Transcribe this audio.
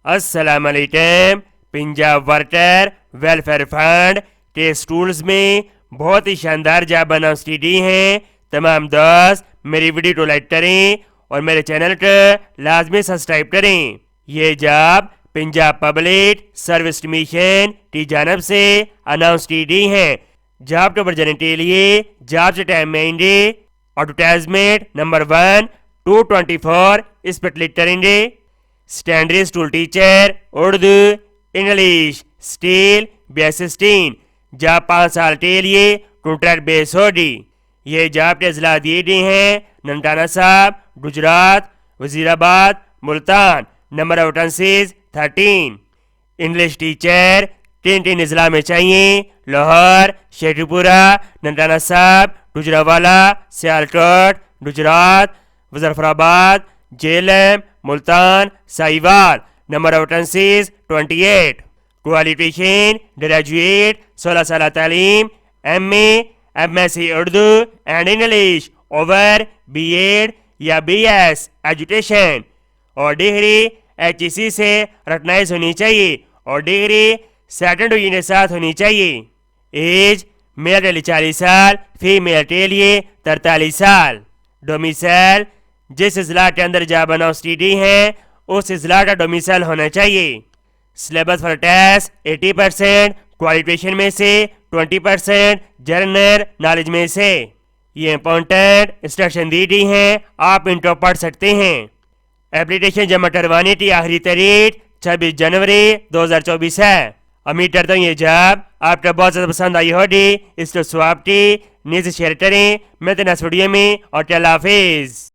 السلام علیکم. Punjab worker welfare fund test tools میں بہت ہی شاندار جاب اناؤنس کی گئی ہیں. تمام دوست میری ویڈیو کو لائک کریں اور میرے چینل کو لازمی سبسکرائب کریں. یہ job Punjab public service commission کی جانب سے اناؤنس کی گئی ہیں. جاب کو بھر جانے کے لیے جاب سے ٹائم میں آئیں گے. ایڈورٹائزمنٹ نمبر 1 224 اس پر کلک کریں گے. Standard school teacher Urdu English اسٹیل B16 جاب 5 سال کے لیے کانٹریکٹ بیس ہوگی. یہ جاب کے اضلاع دیے گئے ہیں: ننکانہ صاحب گجرات، وزیر آباد Multan. Number of vacancies 13. English teacher 3 اضلاع میں چاہیے: لاہور، شیخو پورہ، ننکانہ صاحب، Gujranwala, Sialkot Gujarat, Muzaffarabad, Jhelum, Multan, Sahiwal. Number of vacancies 28. Qualification graduate, 16 سالہ تعلیم، MA Urdu and English over B.Ed یا BS ایجوکیشن، اور ڈگری HEC سے ریکگنائز ہونی چاہیے، اور ڈگری سیکنڈ ڈویژن کے ساتھ ہونی چاہیے. ایج میل کے لیے 40 سال، فیمیل کے لیے 43 سال. ڈومیسائل جس اضلاع کے اندر جاب اناؤنس کی گئی ہے اس اضلاع کا ڈومیسائل ہونا چاہیے. سلیبس فار ٹیسٹ 80%، کوالیفیکیشن میں سے 20%، جنرل نالج میں سے. یہ امپورٹنٹ انسٹرکشن دی گئی ہیں، آپ ان کو پڑھ سکتے ہیں. اپلیکیشن جمع کروانے کی آخری تاریخ 26 جنوری 2024 ہے. امید کرتا ہوں یہ جاب آپ کو بہت زیادہ پسند آئی ہوگی. اس کو سواب کی نیز شیئر کریں. میں تو نیکسٹ ویڈیو میں، اور اللہ حافظ.